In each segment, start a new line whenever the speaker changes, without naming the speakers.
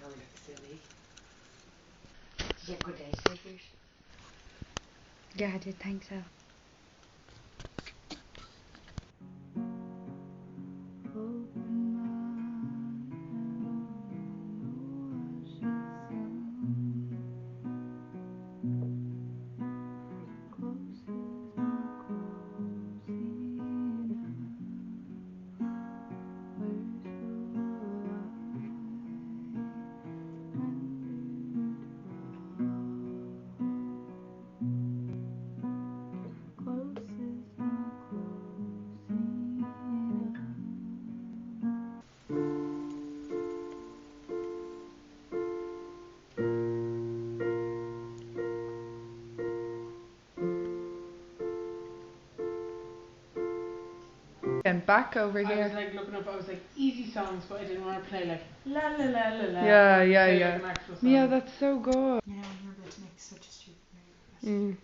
look silly. Did you have a good day today, Bruce?
Yeah, I did think so.
And back over
I
here.
was like looking up, I was like easy songs, but I didn't want to play like la la la la la.
Yeah,
I
yeah,
play,
yeah.
like, an actual song.
Yeah, that's so good.
You know, you're about to make such a stupid move.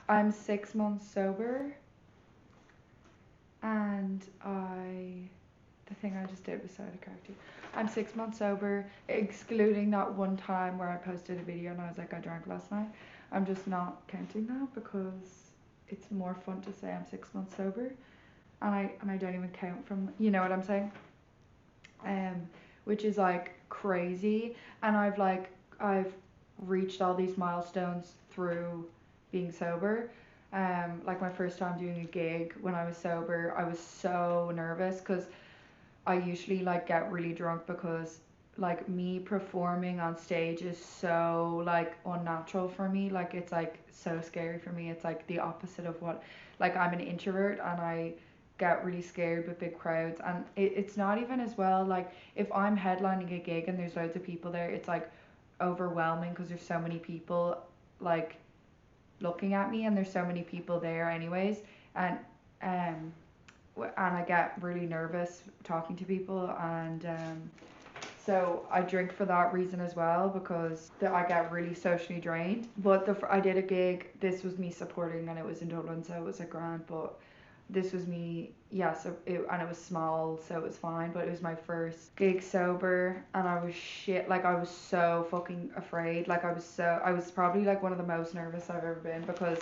I'm 6 months sober, and the thing I just did was so correct. I'm 6 months sober, excluding that one time where I posted a video and I was like, I drank last night. I'm just not counting that because it's more fun to say I'm 6 months sober, and I don't even count from, you know what I'm saying? Which is like crazy, and I've reached all these milestones through being sober. Like my first time doing a gig when I was sober, I was so nervous because I usually like get really drunk because like me performing on stage is so like unnatural for me. Like it's like so scary for me. It's like the opposite of what, like I'm an introvert and I get really scared with big crowds, and it's not even as well like if I'm headlining a gig and there's loads of people there, it's like overwhelming because there's so many people like looking at me and there's so many people there anyways, and um and I get really nervous talking to people, and so I drink for that reason as well because I get really socially drained. But I did a gig. This was me supporting, and it was in Dublin, so it was a grand. But this was me, yeah. And it was small, so it was fine. But it was my first gig sober, and I was shit. Like I was so fucking afraid. Like I was probably like one of the most nervous I've ever been because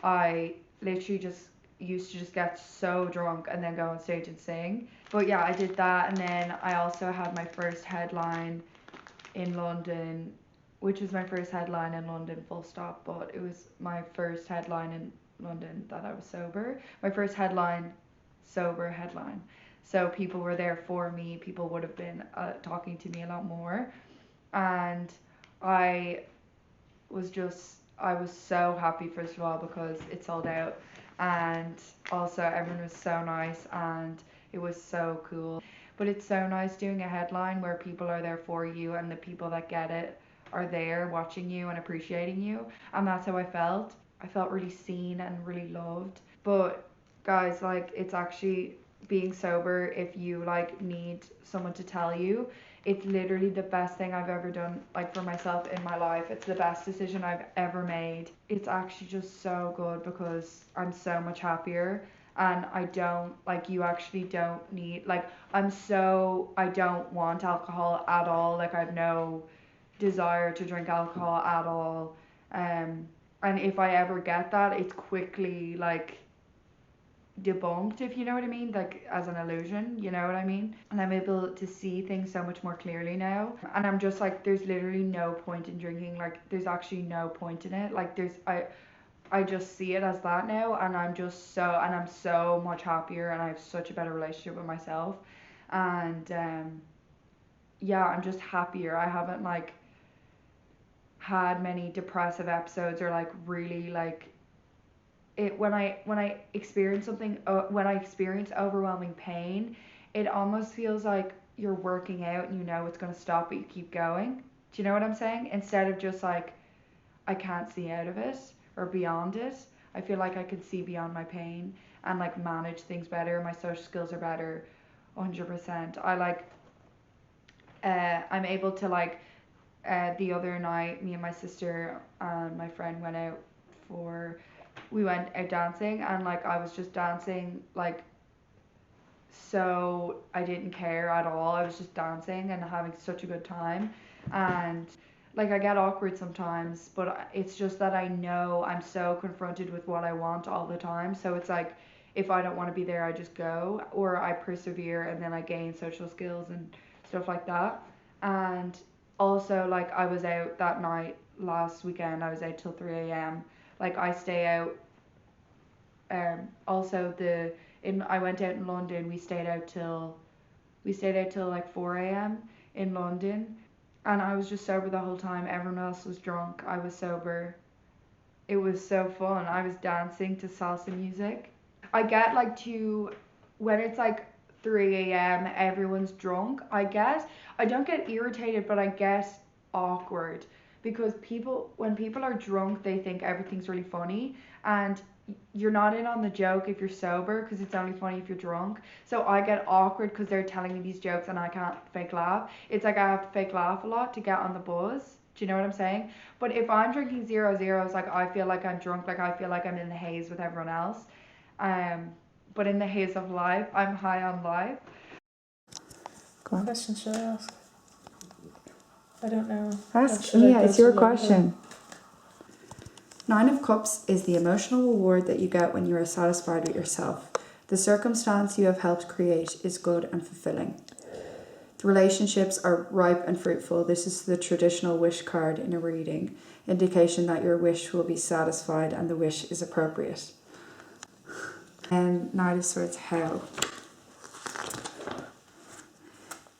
I literally just used to just get so drunk and then go on stage and sing. But yeah, I did that, and then I also had my first headline in London, which was my first headline in London, full stop. But it was my first headline in London that I was sober. My first headline, sober headline. So people were there for me. People would have been talking to me a lot more, and I I was so happy first of all because it sold out, and also everyone was so nice and it was so cool. But it's so nice doing a headline where people are there for you and the people that get it are there watching you and appreciating you, and that's how I felt. I felt really seen and really loved. But guys, like it's actually being sober, if you like need someone to tell you, it's literally the best thing I've ever done, like for myself in my life. It's the best decision I've ever made. It's actually just so good because I'm so much happier, and I don't like you actually don't need like I don't want alcohol at all. Like I have no desire to drink alcohol at all. Um and if I ever get that, it's quickly like debunked, if you know what I mean, like as an illusion, you know what I mean? And I'm able to see things so much more clearly now. And I'm just like, there's literally no point in drinking. Like, there's actually no point in it. Like, I just see it as that now, and I'm so much happier, and I have such a better relationship with myself. And yeah, I'm just happier. I haven't like had many depressive episodes or like really like it when I experience something when I experience overwhelming pain, it almost feels like you're working out and you know it's going to stop, but you keep going. Do you know what I'm saying? Instead of just like, I can't see out of it or beyond it. I feel like I can see beyond my pain and like manage things better. My social skills are better, 100%. I'm able to like, the other night, me and my sister and my friend we went out dancing, and like I was just dancing like, so I didn't care at all. I was just dancing and having such a good time. And like I get awkward sometimes, but it's just that I know I'm so confronted with what I want all the time. So it's like, if I don't want to be there, I just go, or I persevere and then I gain social skills and stuff like that. And also, like, I was out that night last weekend, I was out till 3 a.m. Like, I stay out. Also, I went out in London, we stayed out till like 4 a.m. in London, and I was just sober the whole time. Everyone else was drunk. I was sober. It was so fun. I was dancing to salsa music. I get like when it's like 3 a.m., everyone's drunk. I don't get irritated, but I get awkward because when people are drunk, they think everything's really funny, and you're not in on the joke if you're sober because it's only funny if you're drunk. So I get awkward because they're telling me these jokes and I can't fake laugh. It's like I have to fake laugh a lot to get on the buzz. Do you know what I'm saying? But if I'm drinking 0 0s, like I feel like I'm drunk, like I feel like I'm in the haze with everyone else. But in the haze of life, I'm high on life.
What question should I ask? I don't know.
Ask
Should I
me,
go
it's
to
your
the-
question. Nine of Cups is the emotional reward that you get when you are satisfied with yourself. The circumstance you have helped create is good and fulfilling. The relationships are ripe and fruitful. This is the traditional wish card in a reading, indication that your wish will be satisfied and the wish is appropriate. And Knight of Swords, how?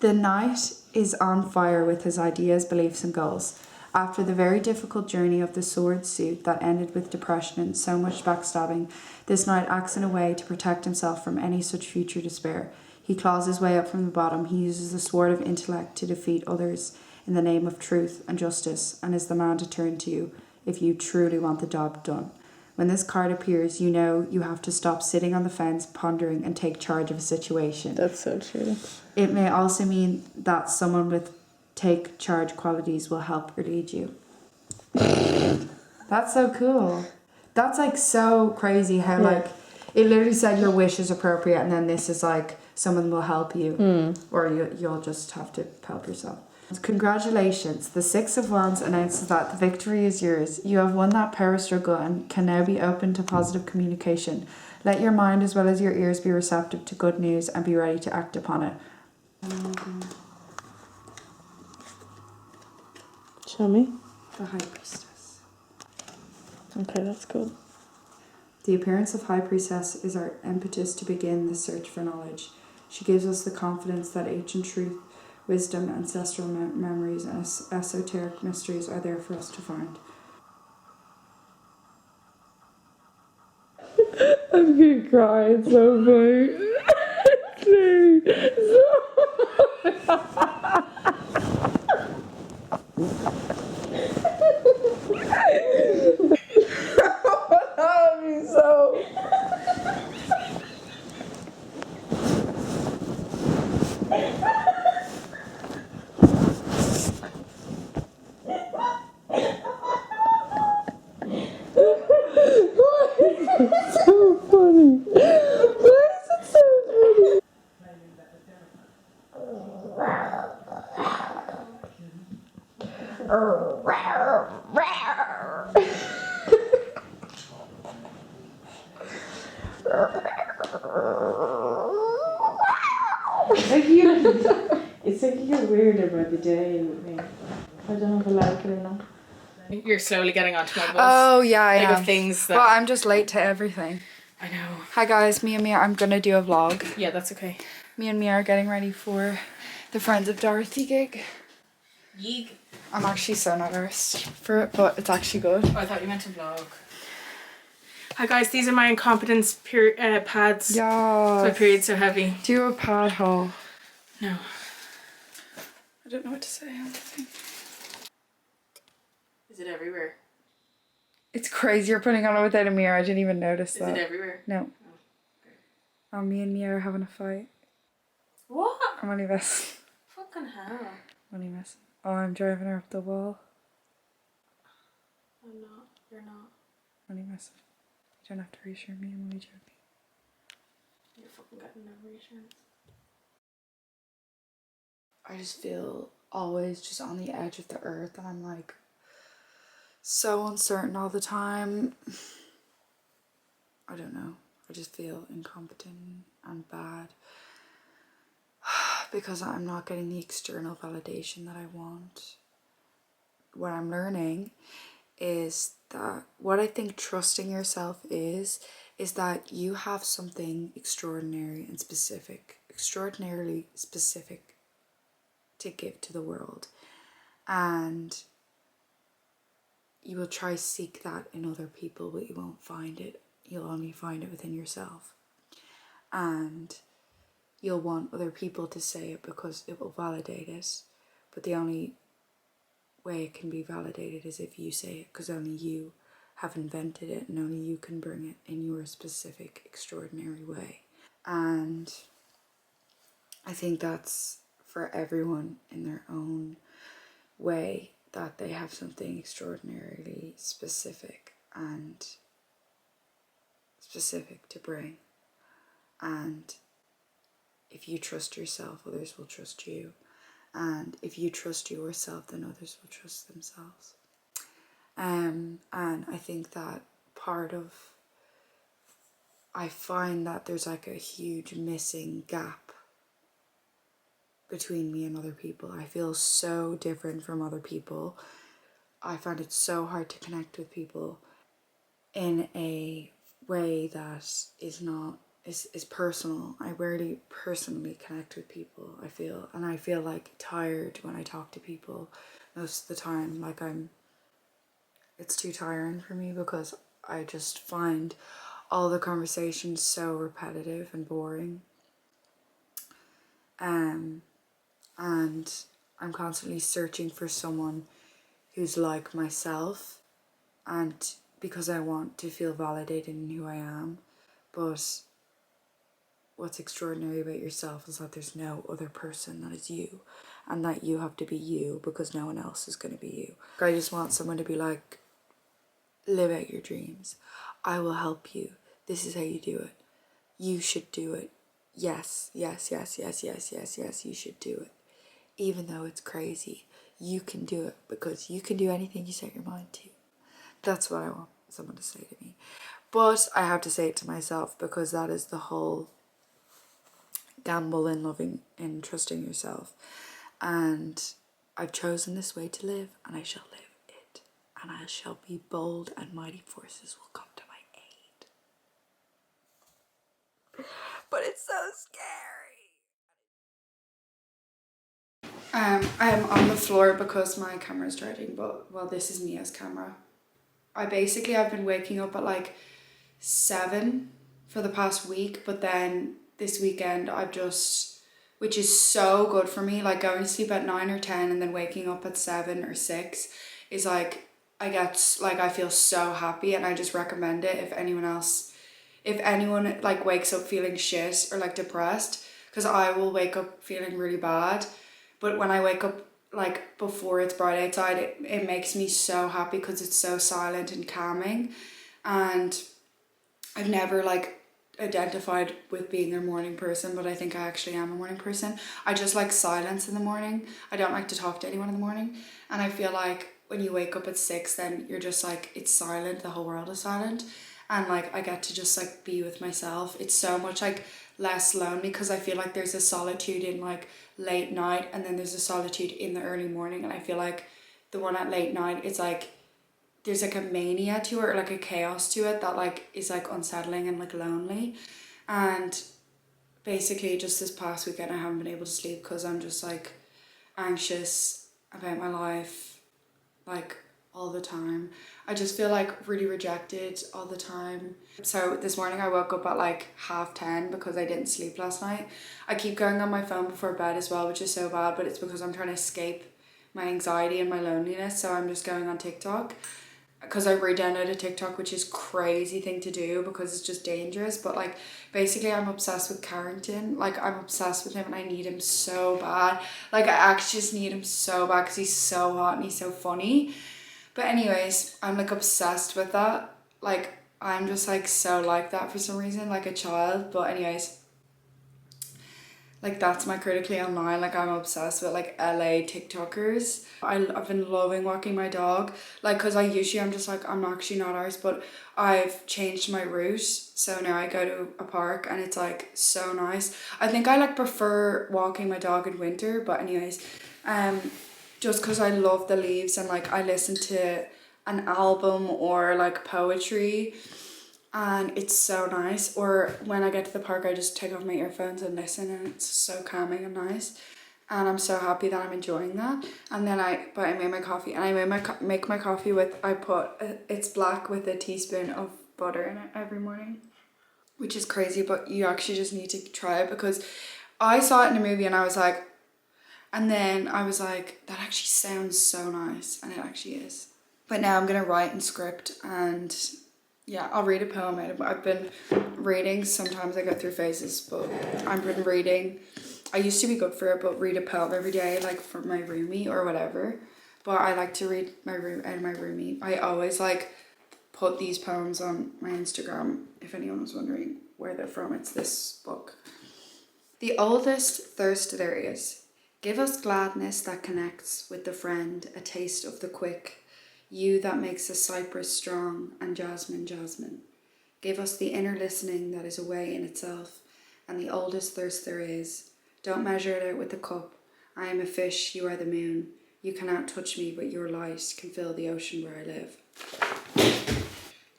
The Knight is on fire with his ideas, beliefs and goals. After the very difficult journey of the sword suit that ended with depression and so much backstabbing, this Knight acts in a way to protect himself from any such future despair. He claws his way up from the bottom. He uses the sword of intellect to defeat others in the name of truth and justice, and is the man to turn to if you truly want the job done. When this card appears, you know you have to stop sitting on the fence, pondering, and take charge of a situation.
That's so true.
It may also mean that someone with take charge qualities will help or lead you. That's so cool. That's like so crazy how like it literally said your wish is appropriate, and then this is like someone will help you, or you'll just have to help yourself. Congratulations. The Six of Wands announces that the victory is yours. You have won that power struggle and can now be open to positive communication. Let your mind as well as your ears be receptive to good news and be ready to act upon it.
Show me.
The High Priestess.
Okay, that's cool.
The appearance of High Priestess is our impetus to begin the search for knowledge. She gives us the confidence that ancient truth, wisdom, ancestral memories, and esoteric mysteries are there for us to find.
I'm gonna cry. It's so funny. It's like you're weird about the day with me. I don't know if I like it or not.
You're slowly getting onto my bus.
Oh yeah, I
Like
am.
of things that
Well, I'm just late to everything.
I know.
Hi guys, me and Mia, I'm gonna do a vlog.
Yeah, that's okay.
Me and Mia are getting ready for the Friends of Dorothy gig.
Yeeg.
I'm actually so nervous for it, but it's actually good.
Oh, I thought you meant to vlog.
Hi guys, these are my incompetence pads.
Yeah.
My period's so heavy.
Do a pad haul.
No.
I don't know what to say.
Is it everywhere?
It's crazy you're putting on it without a mirror. I didn't even notice that.
Is it everywhere?
No.
Oh, okay.
Oh, me and Mia are having a fight.
What?
I'm only messing.
Fucking hell.
I'm only messing. Oh, I'm driving her up the wall.
I'm not. You're not.
I'm only messing. You don't have to reassure me. I'm only joking.
You're fucking getting no reassurance.
I just feel always just on the edge of the earth, and I'm like so uncertain all the time. I don't know. I just feel incompetent and bad because I'm not getting the external validation that I want. What I'm learning is that what I think trusting yourself is that you have something extraordinary and extraordinarily specific to give to the world, and you will try seek that in other people, but you won't find it. You'll only find it within yourself, and you'll want other people to say it because it will validate it, but the only way it can be validated is if you say it, because only you have invented it and only you can bring it in your specific extraordinary way. And I think that's for everyone in their own way, that they have something extraordinarily specific to bring. And if you trust yourself, others will trust you. And if you trust yourself, then others will trust themselves. And I think that I find that there's like a huge missing gap between me and other people. I feel so different from other people. I find it so hard to connect with people in a way that is personal. I rarely personally connect with people, I feel. And I feel like tired when I talk to people most of the time. Like it's too tiring for me because I just find all the conversations so repetitive and boring. And I'm constantly searching for someone who's like myself, and because I want to feel validated in who I am. But what's extraordinary about yourself is that there's no other person that is you, and that you have to be you because no one else is going to be you. I just want someone to be like, live out your dreams. I will help you. This is how you do it. You should do it. Yes, yes, yes, yes, yes, yes, yes, you should do it. Even though it's crazy, you can do it because you can do anything you set your mind to. That's what I want someone to say to me. But I have to say it to myself because that is the whole gamble in loving and trusting yourself. And I've chosen this way to live, and I shall live it. And I shall be bold, and mighty forces will come to my aid. But it's so scary. I'm on the floor because my camera's charging, but well, this is Mia's camera. I've been waking up at like 7 for the past week, but then this weekend which is so good for me, like going to sleep at 9 or 10 and then waking up at 7 or 6 is like, I feel so happy, and I just recommend it if anyone like wakes up feeling shit or like depressed, because I will wake up feeling really bad, but when I wake up like before it's bright outside, it makes me so happy because it's so silent and calming. And I've never like identified with being a morning person, but I think I actually am a morning person. I just like silence in the morning. I don't like to talk to anyone in the morning, and I feel like when you wake up at 6, then you're just like, it's silent, the whole world is silent, and like I get to just like be with myself. It's so much like less lonely because I feel like there's a solitude in like late night, and then there's a solitude in the early morning, and I feel like the one at late night, it's like there's like a mania to it, or like a chaos to it that like is like unsettling and like lonely. And basically just this past weekend I haven't been able to sleep because I'm just like anxious about my life, like all the time. I just feel like really rejected all the time. So this morning I woke up at like 10:30 because I didn't sleep last night. I keep going on my phone before bed as well, which is so bad, but it's because I'm trying to escape my anxiety and my loneliness. So I'm just going on TikTok because I re-downloaded TikTok, which is crazy thing to do because it's just dangerous. But like basically I'm obsessed with Carrington. Like I'm obsessed with him and I need him so bad. Like I actually just need him so bad because he's so hot and he's so funny. But anyways, I'm like obsessed with that. Like I'm just like so like that for some reason, like a child. But anyways, like that's my critically online. Like I'm obsessed with like LA TikTokers. I've been loving walking my dog, like because I'm just like I'm actually not ours, but I've changed my route, so now I go to a park and it's like so nice. I think I like prefer walking my dog in winter, but anyways, just because I love the leaves and like I listen to an album or like poetry and it's so nice. Or when I get to the park I just take off my earphones and listen and it's so calming and nice. And I'm so happy that I'm enjoying that. And then I made my coffee and I make my coffee with, it's black with a teaspoon of butter in it every morning. Which is crazy, but you actually just need to try it because I saw it in a movie and I was like, and then I was like, that actually sounds so nice, and it actually is. But now I'm gonna write in script and yeah, I'll read a poem out of it. I've been reading, sometimes I go through phases, but I've been reading. I used to be good for it, but read a poem every day, like for my roomie or whatever. But I like to read out of my roomie. I always like put these poems on my Instagram, if anyone was wondering where they're from. It's this book. The oldest thirst there is. Give us gladness that connects with the friend, a taste of the quick, you that makes a cypress strong and jasmine jasmine. Give us the inner listening that is a way in itself, and the oldest thirst there is. Don't measure it out with a cup. I am a fish, you are the moon. You cannot touch me, but your light can fill the ocean where I live.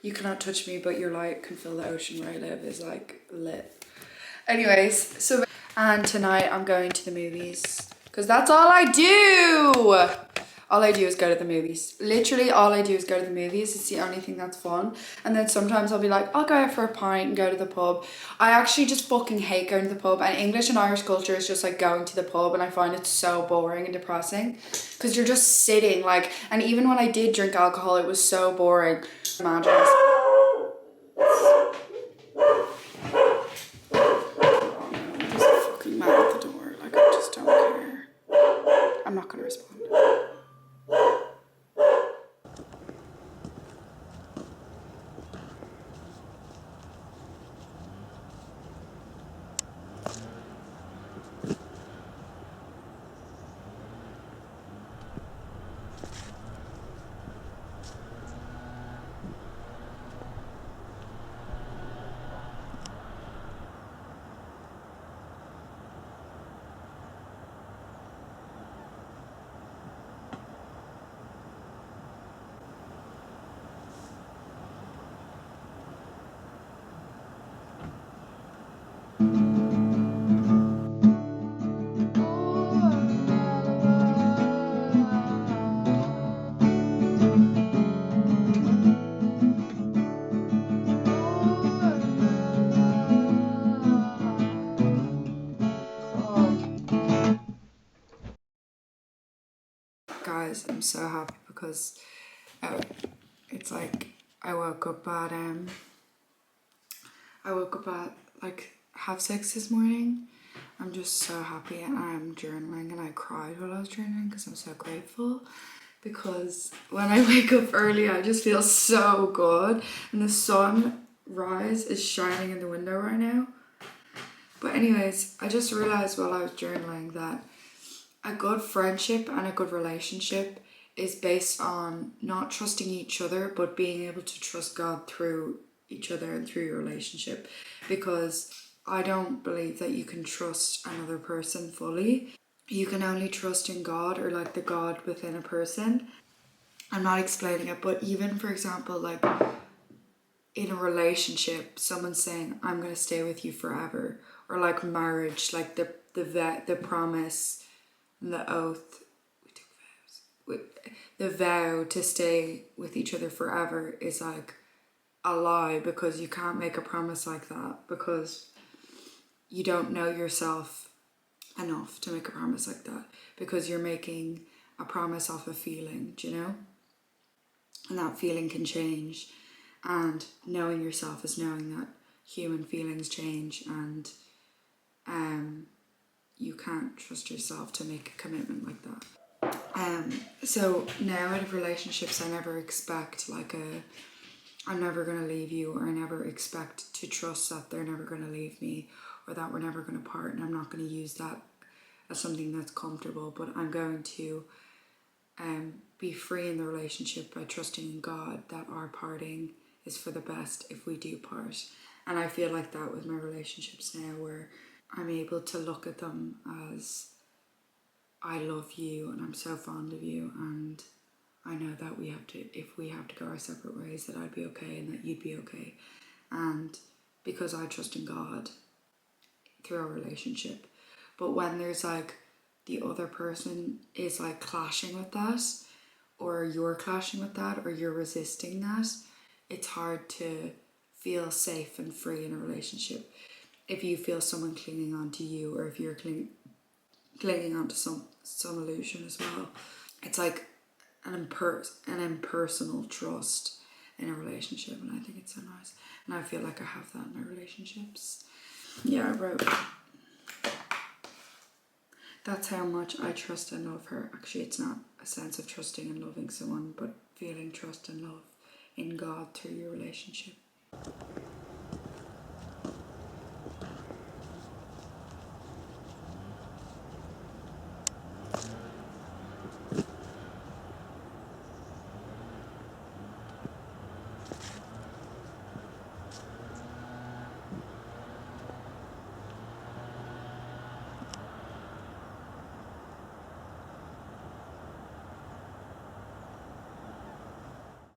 You cannot touch me, but your light can fill the ocean where I live is like lit. Anyways, and tonight I'm going to the movies because that's all I do. All I do is go to the movies. Literally all I do is go to the movies. It's the only thing that's fun. And then sometimes I'll be like, I'll go out for a pint and go to the pub. I actually just fucking hate going to the pub. And English and Irish culture is just like going to the pub, and I find it so boring and depressing because you're just sitting like, and even when I did drink alcohol, it was so boring. Imagine this. There's a fucking man at the door. Like I just don't care. I'm not gonna respond. Guys, I'm so happy because it's like I woke up at like 6:30 this morning. I'm just so happy and I'm journaling and I cried while I was journaling because I'm so grateful, because when I wake up early I just feel so good and the sunrise is shining in the window right now. But anyways, I just realized while I was journaling that a good friendship and a good relationship is based on not trusting each other, but being able to trust God through each other and through your relationship. Because I don't believe that you can trust another person fully. You can only trust in God, or like the God within a person. I'm not explaining it, but even for example, like in a relationship, someone saying, I'm going to stay with you forever, or like marriage, like the promise, the oath, the vow to stay with each other forever is like a lie, because you can't make a promise like that, because you don't know yourself enough to make a promise like that, because you're making a promise off a feeling, do you know? And that feeling can change, and knowing yourself is knowing that human feelings change, and you can't trust yourself to make a commitment like that. So now out of relationships, I never expect like I'm never gonna leave you, or I never expect to trust that they're never gonna leave me, or that we're never gonna part, and I'm not gonna use that as something that's comfortable, but I'm going to be free in the relationship by trusting in God that our parting is for the best if we do part. And I feel like that with my relationships now, where I'm able to look at them as, I love you and I'm so fond of you, and I know that if we have to go our separate ways, that I'd be okay and that you'd be okay. And because I trust in God through our relationship. But when there's like the other person is like clashing with that, or you're clashing with that, or you're resisting that, it's hard to feel safe and free in a relationship. If you feel someone clinging on to you, or if you're clinging on to some illusion as well, it's like an impersonal trust in a relationship, and I think it's so nice, and I feel like I have that in my relationships. Yeah, I wrote, that's how much I trust and love her. Actually, it's not a sense of trusting and loving someone, but feeling trust and love in God through your relationship.